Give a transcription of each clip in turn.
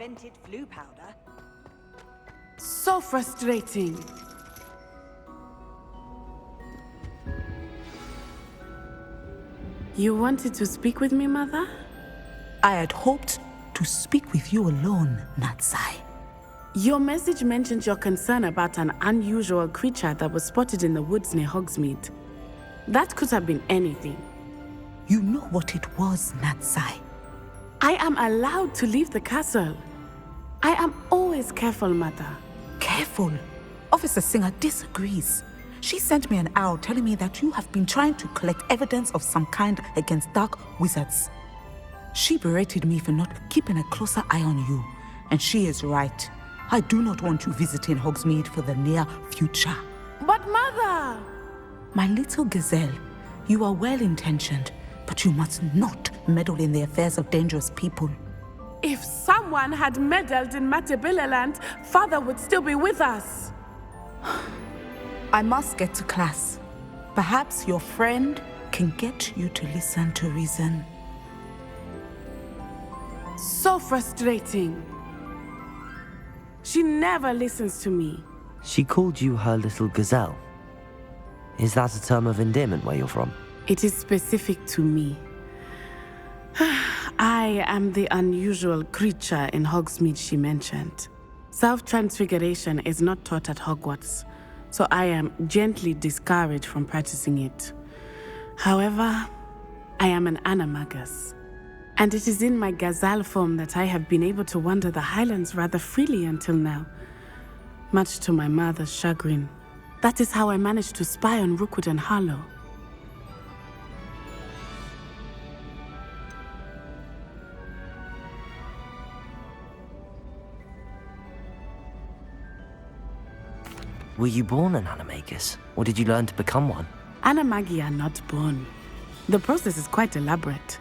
invented flu powder. So frustrating. You wanted to speak with me, Mother? I had hoped to speak with you alone, Natsai. Your message mentioned your concern about an unusual creature that was spotted in the woods near Hogsmeade. That could have been anything. You know what it was, Natsai. I am allowed to leave the castle. I am always careful, Mother. Careful. Officer Singer disagrees. She sent me an owl telling me that you have been trying to collect evidence of some kind against dark wizards. She berated me for not keeping a closer eye on you, and she is right. I do not want you visiting Hogsmeade for the near future. But Mother! My little gazelle, you are well-intentioned, but you must not meddle in the affairs of dangerous people. If someone had meddled in Matabeleland, Father would still be with us. I must get to class. Perhaps your friend can get you to listen to reason. So frustrating. She never listens to me. She called you her little gazelle. Is that a term of endearment where you're from? It is specific to me. I am the unusual creature in Hogsmeade she mentioned. Self-transfiguration is not taught at Hogwarts, so I am gently discouraged from practicing it. However, I am an animagus, and it is in my gazelle form that I have been able to wander the highlands rather freely until now, much to my mother's chagrin. That is how I managed to spy on Rookwood and Harlow. Were you born an animagus, or did you learn to become one? Animagi are not born. The process is quite elaborate.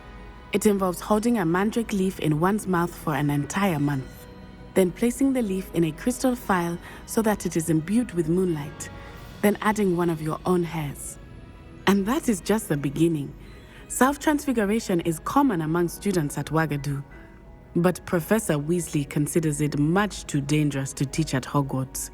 It involves holding a mandrake leaf in one's mouth for an entire month, then placing the leaf in a crystal phial so that it is imbued with moonlight, then adding one of your own hairs. And that is just the beginning. Self-transfiguration is common among students at Wagadu, but Professor Weasley considers it much too dangerous to teach at Hogwarts.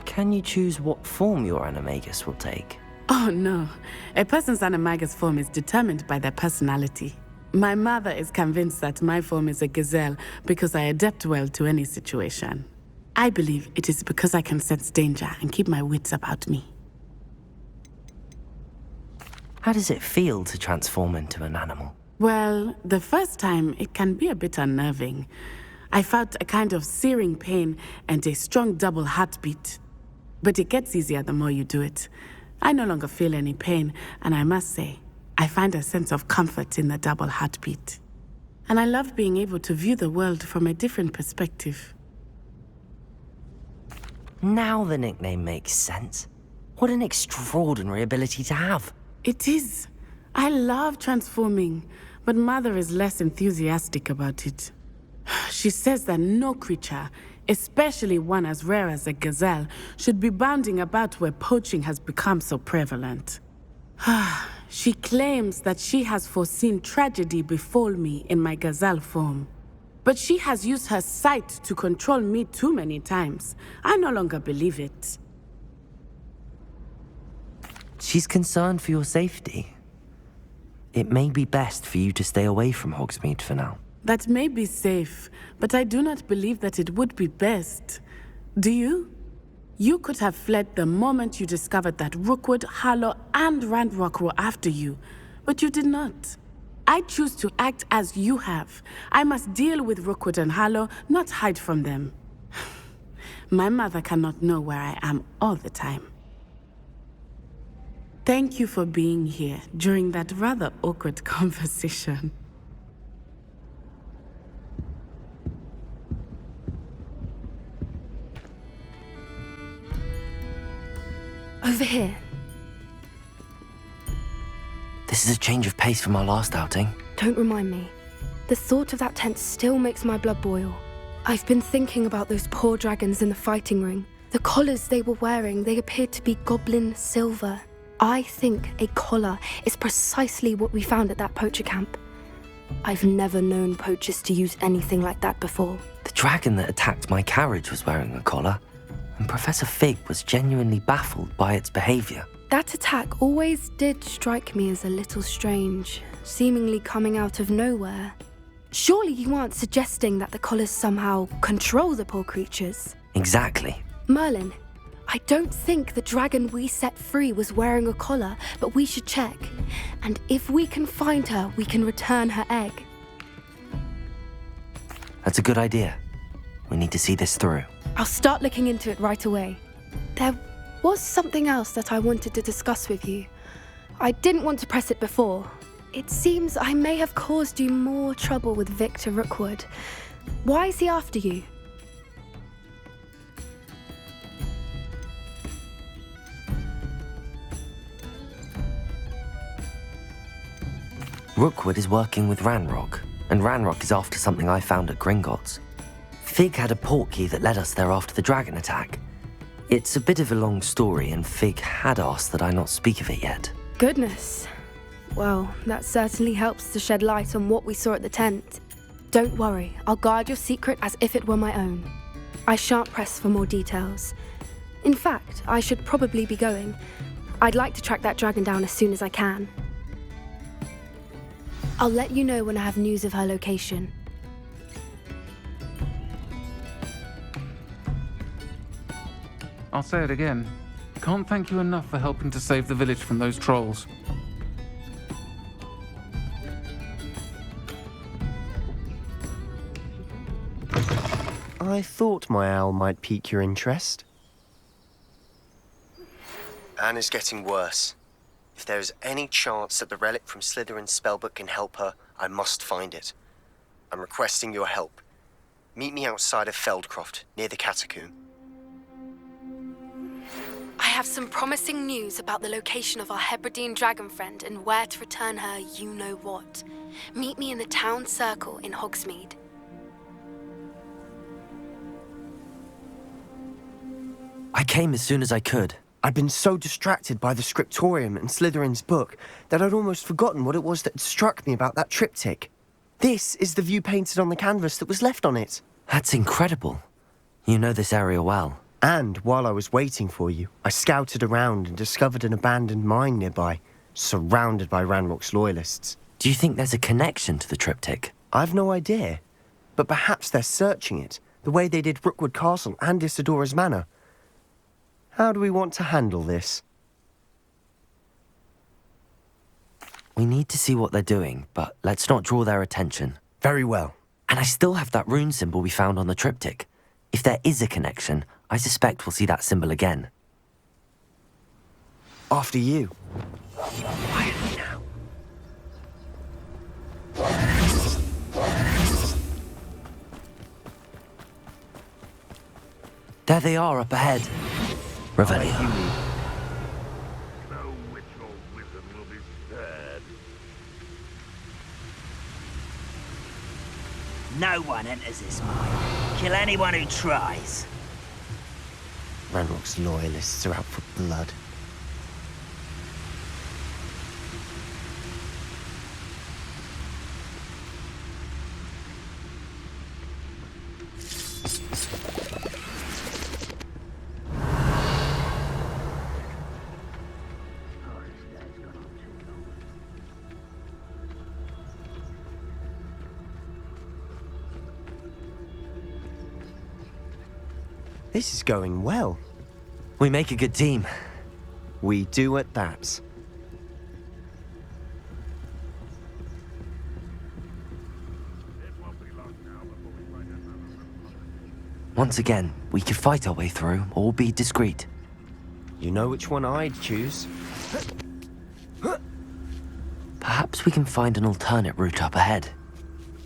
Can you choose what form your animagus will take? Oh no, a person's animagus form is determined by their personality. My mother is convinced that my form is a gazelle because I adapt well to any situation. I believe it is because I can sense danger and keep my wits about me. How does it feel to transform into an animal? Well, the first time it can be a bit unnerving. I felt a kind of searing pain and a strong double heartbeat. But it gets easier the more you do it. I no longer feel any pain, and I must say, I find a sense of comfort in the double heartbeat. And I love being able to view the world from a different perspective. Now the nickname makes sense. What an extraordinary ability to have. It is. I love transforming, but Mother is less enthusiastic about it. She says that no creature, especially one as rare as a gazelle, should be bounding about where poaching has become so prevalent. She claims that she has foreseen tragedy befall me in my gazelle form. But she has used her sight to control me too many times. I no longer believe it. She's concerned for your safety. It may be best for you to stay away from Hogsmeade for now. That may be safe, but I do not believe that it would be best. Do you? You could have fled the moment you discovered that Rookwood, Harlow, and Ranrok were after you, but you did not. I choose to act as you have. I must deal with Rookwood and Harlow, not hide from them. My mother cannot know where I am all the time. Thank you for being here during that rather awkward conversation. Over here. This is a change of pace from our last outing. Don't remind me. The thought of that tent still makes my blood boil. I've been thinking about those poor dragons in the fighting ring. The collars they were wearing, they appeared to be goblin silver. I think a collar is precisely what we found at that poacher camp. I've never known poachers to use anything like that before. The dragon that attacked my carriage was wearing a collar, and Professor Fig was genuinely baffled by its behavior. That attack always did strike me as a little strange, seemingly coming out of nowhere. Surely you aren't suggesting that the collars somehow control the poor creatures? Exactly. Merlin, I don't think the dragon we set free was wearing a collar, but we should check. And if we can find her, we can return her egg. That's a good idea. We need to see this through. I'll start looking into it right away. There was something else that I wanted to discuss with you. I didn't want to press it before. It seems I may have caused you more trouble with Victor Rookwood. Why is he after you? Rookwood is working with Ranrok, and Ranrok is after something I found at Gringotts. Fig had a portkey that led us there after the dragon attack. It's a bit of a long story, and Fig had asked that I not speak of it yet. Goodness. Well, that certainly helps to shed light on what we saw at the tent. Don't worry, I'll guard your secret as if it were my own. I shan't press for more details. In fact, I should probably be going. I'd like to track that dragon down as soon as I can. I'll let you know when I have news of her location. I'll say it again. Can't thank you enough for helping to save the village from those trolls. I thought my owl might pique your interest. Anne is getting worse. If there is any chance that the relic from Slytherin's spellbook can help her, I must find it. I'm requesting your help. Meet me outside of Feldcroft, near the catacomb. I have some promising news about the location of our Hebridean dragon friend and where to return her you-know-what. Meet me in the town circle in Hogsmeade. I came as soon as I could. I'd been so distracted by the scriptorium and Slytherin's book that I'd almost forgotten what it was that had struck me about that triptych. This is the view painted on the canvas that was left on it. That's incredible. You know this area well. And while I was waiting for you, I scouted around and discovered an abandoned mine nearby, surrounded by Ranrok's Loyalists. Do you think there's a connection to the triptych? I've no idea, but perhaps they're searching it, the way they did Rookwood Castle and Isidora's Manor. How do we want to handle this? We need to see what they're doing, but let's not draw their attention. Very well. And I still have that rune symbol we found on the triptych. If there is a connection, I suspect we'll see that symbol again. After you. Quietly now. There they are up ahead. Revelio. No witch or wizard will be spared. No one enters this mine. Kill anyone who tries. Ranrok's Loyalists are out for blood. This is going well. We make a good team. We do at that. Once again, we could fight our way through or be discreet. You know which one I'd choose. Perhaps we can find an alternate route up ahead.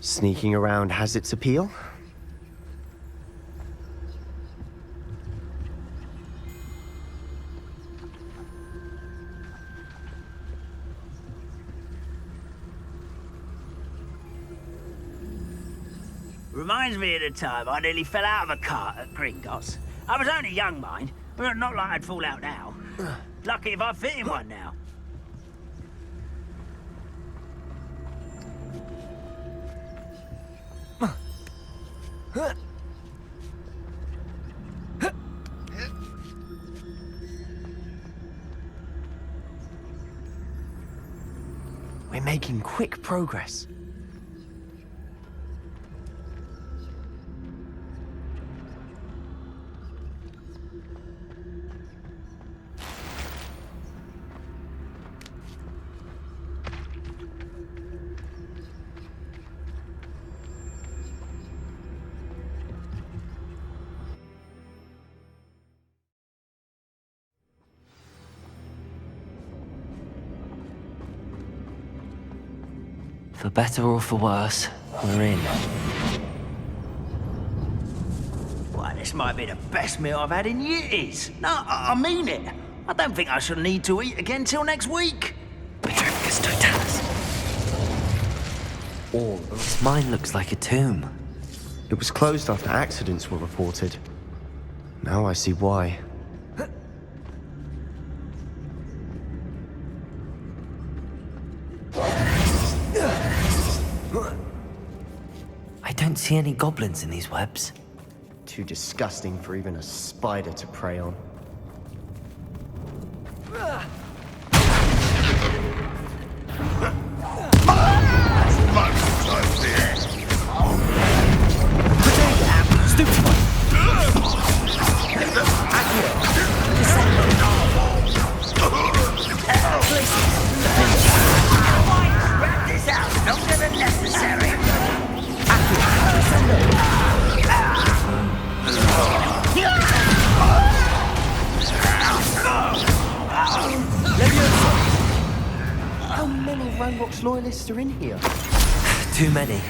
Sneaking around has its appeal. Reminds me of the time I nearly fell out of a cart at Gringotts. I was only young, mind, but not like I'd fall out now. Lucky if I fit in one now. We're making quick progress. For better or for worse, we're in. Why, this might be the best meal I've had in years. No, I mean it. I don't think I shall need to eat again till next week. Petrifcus totalis. All of This mine looks like a tomb. it was closed after accidents were reported. Now I see why. I don't see any goblins in these webs. Too disgusting for even a spider to prey on. Wrap this out longer than necessary. How many Ranrok's loyalists are in here? Too many.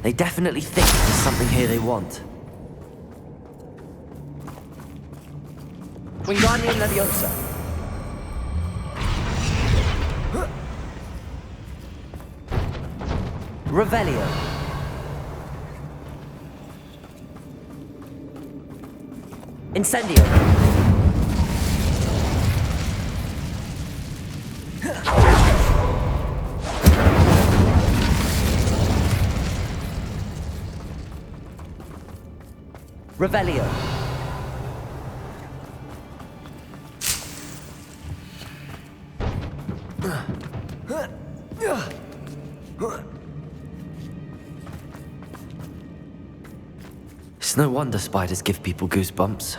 They definitely think there's something here they want. Wingardium Leviosa. Revelio. Incendio. Revelio. It's no wonder spiders give people goosebumps.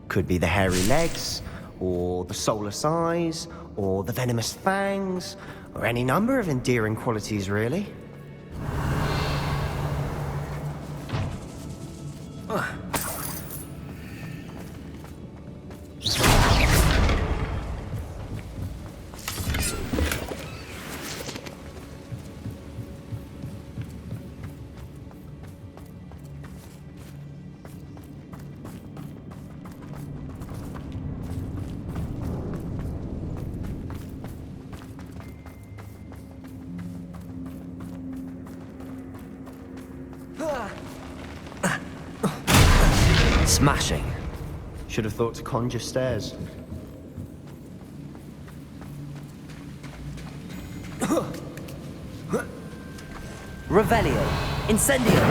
Could be the hairy legs, or the soulless eyes, or the venomous fangs, or any number of endearing qualities, really. Smashing. Should have thought to conjure stairs. Revelio. Incendio.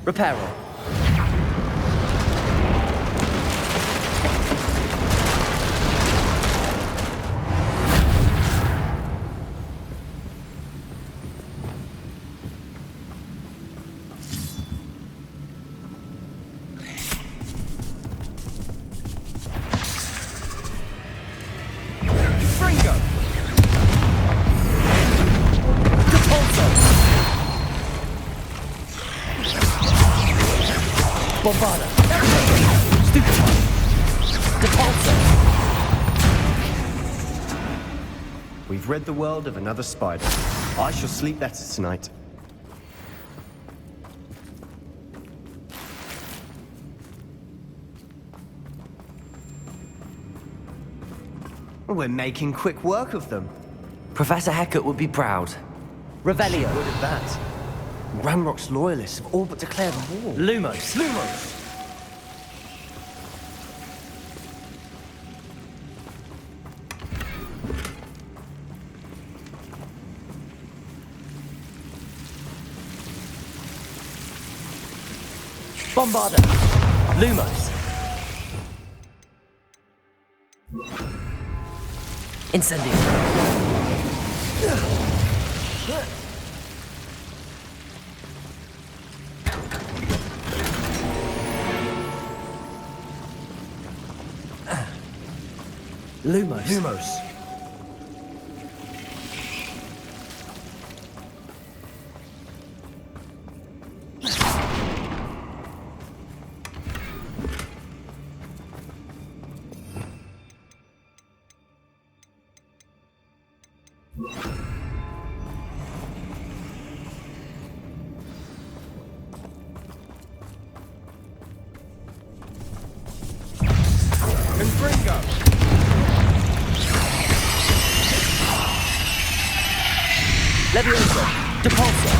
Reparo. Bombada. Stupefy. Depulso. We've rid the world of another spider. I shall sleep better tonight. We're making quick work of them. Professor Hecat would be proud. Revelio. Good at that. Ranrok's loyalists have all but declared war. Lumos. Lumos. Bombarder. Lumos. Incendio. Lumos. Lumos. Leviosa. Depulso.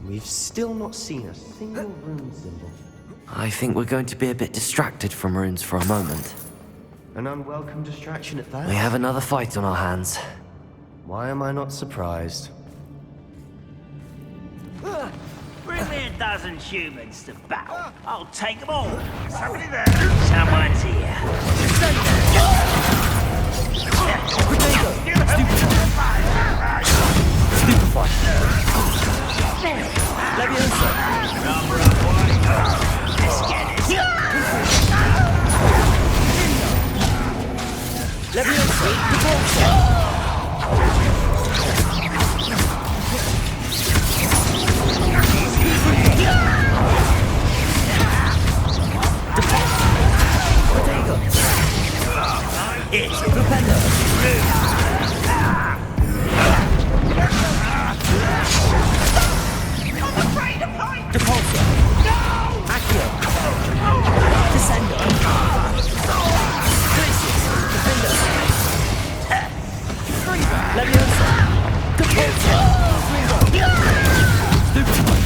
We've still not seen a single rune symbol. I think we're going to be a bit distracted from runes for a moment. An unwelcome distraction at that. We have another fight on our hands. Why am I not surprised? Bring me a dozen humans to battle. I'll take them all. Somebody there! Someone's here. Stupefy. Leviosa. Let's get it. Leviosa. Depulso. It's Propender. Depulso. Accio. Descendo. Glacius. Defender. Leviosa. Depulso. Stupefy.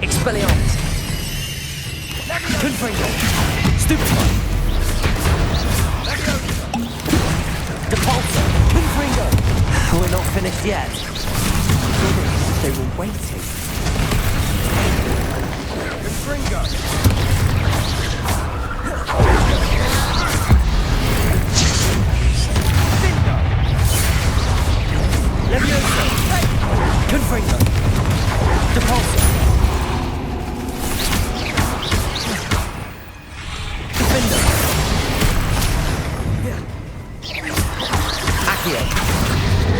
Expelliarmus. Confringo. Stupefy. Depulso. Confringo. We're not finished yet. They were waiting. Confringo! Leviosa. Confringo. Depulso. Defender. Accio.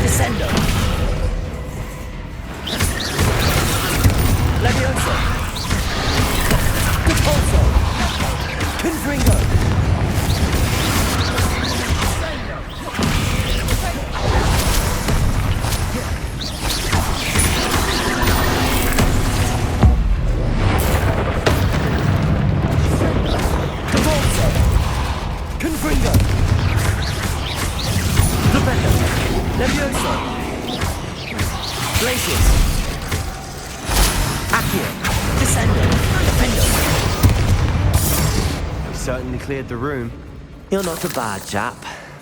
Descendo. Leviosa. Depulso. Confringo. Depulso. Confringo. Defender. Leviosa. Glacius. Accio. Descendo. Defender. We certainly cleared the room. You're not a bad chap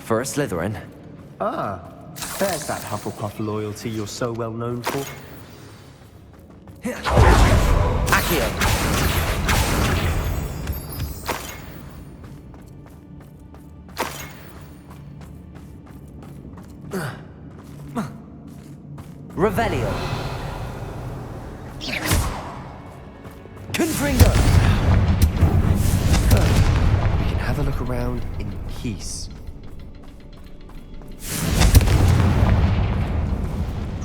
for a Slytherin. Ah, there's that Hufflepuff loyalty you're so well known for. Accio. Revelio. Confringo. We can have a look around in peace.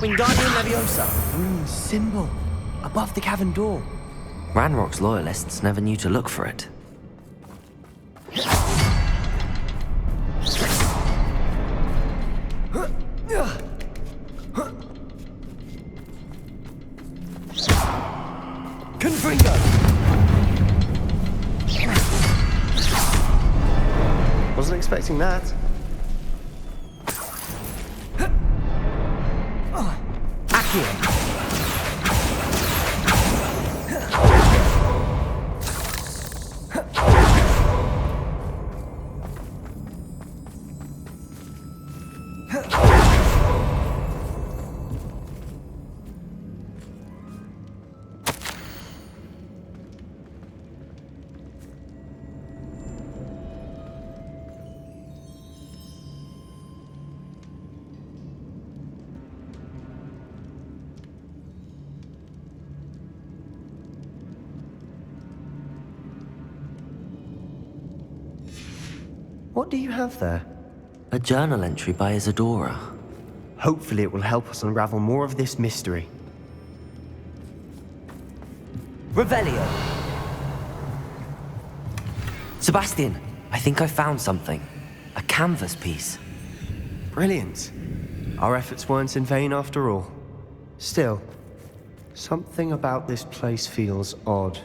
Wingardium Leviosa. Rune symbol above the cavern door. Ranrok's loyalists never knew to look for it. Confringo! Wasn't expecting that. Accio! What do you have there? A journal entry by Isadora. Hopefully it will help us unravel more of this mystery. Revelio! Sebastien, I think I found something. A canvas piece. Brilliant. Our efforts weren't in vain after all. Still, something about this place feels odd.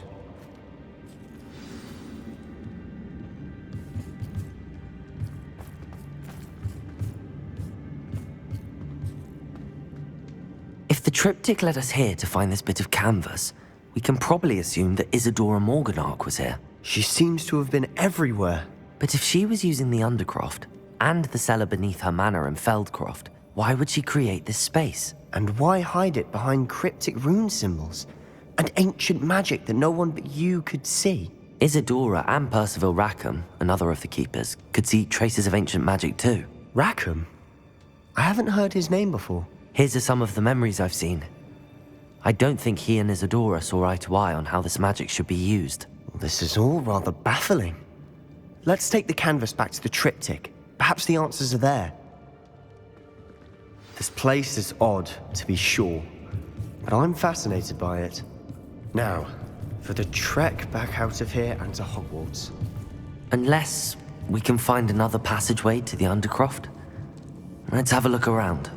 If the Triptych led us here to find this bit of canvas, we can probably assume that Isadora Morganach was here. She seems to have been everywhere. But if she was using the Undercroft, and the cellar beneath her manor in Feldcroft, why would she create this space? And why hide it behind cryptic rune symbols? And ancient magic that no one but you could see? Isadora and Percival Rackham, another of the Keepers, could see traces of ancient magic too. Rackham? I haven't heard his name before. Here's some of the memories I've seen. I don't think he and Isadora saw eye to eye on how this magic should be used. This is all rather baffling. Let's take the canvas back to the Triptych. Perhaps the answers are there. This place is odd, to be sure, but I'm fascinated by it. Now, for the trek back out of here and to Hogwarts. Unless we can find another passageway to the Undercroft. Let's have a look around.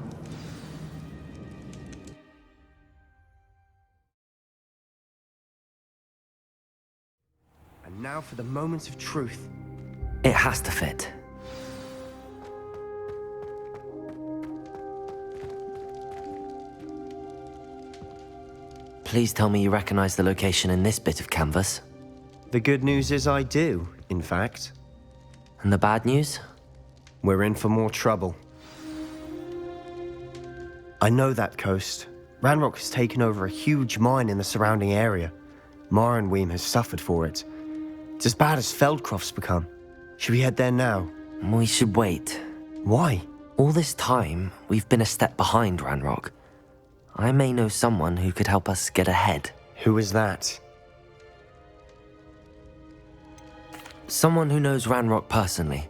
And now for the moment of truth. It has to fit. Please tell me you recognize the location in this bit of canvas. The good news is I do, in fact. And the bad news? We're in for more trouble. I know that coast. Ranrok has taken over a huge mine in the surrounding area. Marrenweem has suffered for it. It's as bad as Feldcroft's become. Should we head there now? We should wait. Why? All this time, we've been a step behind Ranrok. I may know someone who could help us get ahead. Who is that? Someone who knows Ranrok personally.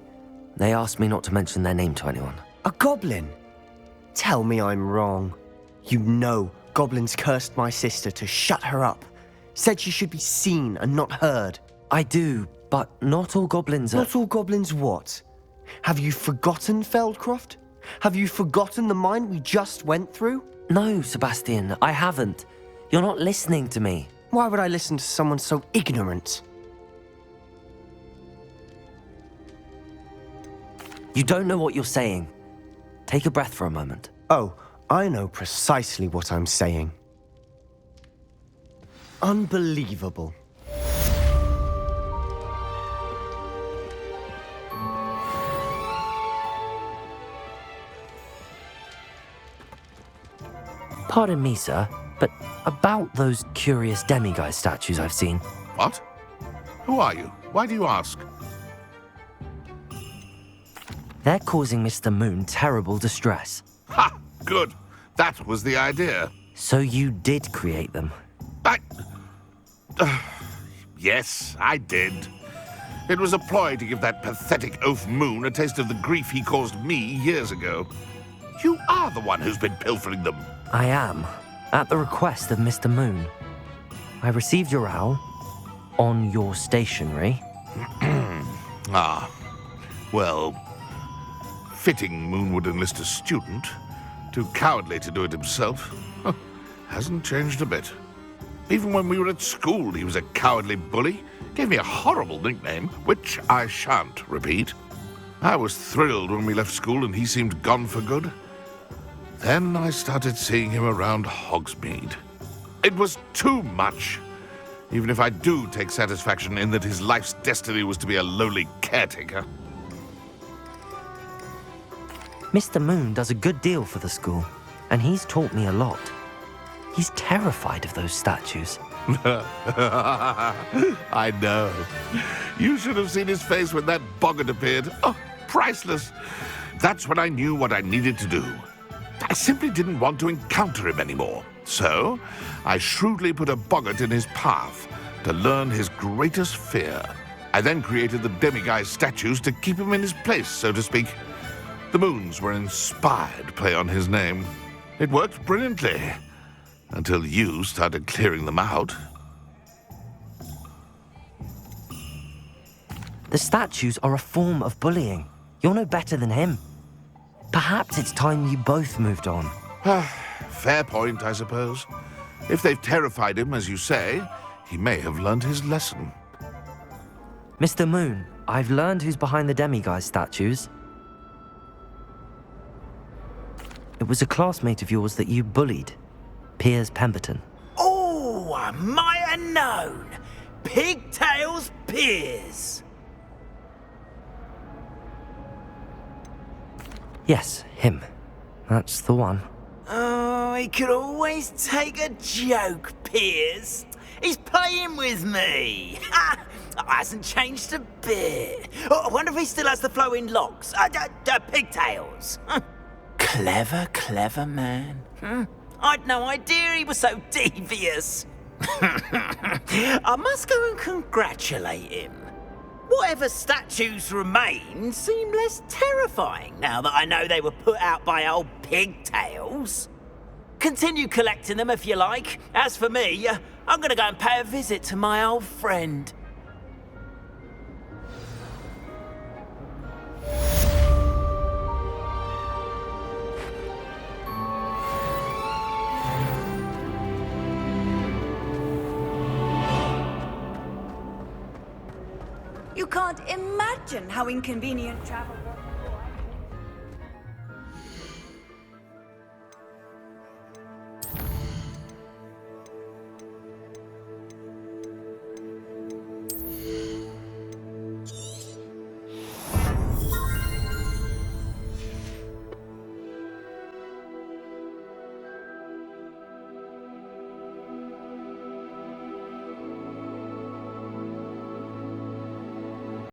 They asked me not to mention their name to anyone. A goblin? Tell me I'm wrong. You know goblins cursed my sister to shut her up. Said she should be seen and not heard. I do, but not all goblins are... Not all goblins what? Have you forgotten Feldcroft? Have you forgotten the mine we just went through? No, Sebastien, I haven't. You're not listening to me. Why would I listen to someone so ignorant? You don't know what you're saying. Take a breath for a moment. Oh, I know precisely what I'm saying. Unbelievable. Pardon me, sir, but about those curious demiguise statues I've seen. What? Who are you? Why do you ask? They're causing Mr. Moon terrible distress. Ha! Good. That was the idea. So you did create them? Yes, I did. It was a ploy to give that pathetic oaf Moon a taste of the grief he caused me years ago. You are the one who's been pilfering them. I am, at the request of Mr. Moon. I received your owl on your stationery. Ah, well, fitting Moon would enlist a student. Too cowardly to do it himself. Hasn't changed a bit. Even when we were at school, he was a cowardly bully. Gave me a horrible nickname, which I shan't repeat. I was thrilled when we left school and he seemed gone for good. Then I started seeing him around Hogsmeade. It was too much. Even if I do take satisfaction in that his life's destiny was to be a lowly caretaker. Mr. Moon does a good deal for the school, and he's taught me a lot. He's terrified of those statues. I know. You should have seen his face when that boggart appeared. Oh, priceless. That's when I knew what I needed to do. I simply didn't want to encounter him anymore. So, I shrewdly put a boggart in his path to learn his greatest fear. I then created the demiguise statues to keep him in his place, so to speak. The moons were an inspired play on his name. It worked brilliantly. Until you started clearing them out. The statues are a form of bullying. You're no better than him. Perhaps it's time you both moved on. Fair point, I suppose. If they've terrified him, as you say, he may have learned his lesson. Mr. Moon, I've learned who's behind the demiguise statues. It was a classmate of yours that you bullied. Piers Pemberton. Oh, I might have known. Pigtails Piers. Yes, him. That's the one. Oh, he could always take a joke, Piers. He's playing with me. Ha! Hasn't changed a bit. Oh, I wonder if he still has the flowing locks. Pigtails. Clever, clever man. I'd no idea he was so devious. I must go and congratulate him. Whatever statues remain seem less terrifying now that I know they were put out by old pigtails. Continue collecting them if you like. As for me, I'm gonna go and pay a visit to my old friend. You can't imagine how inconvenient travel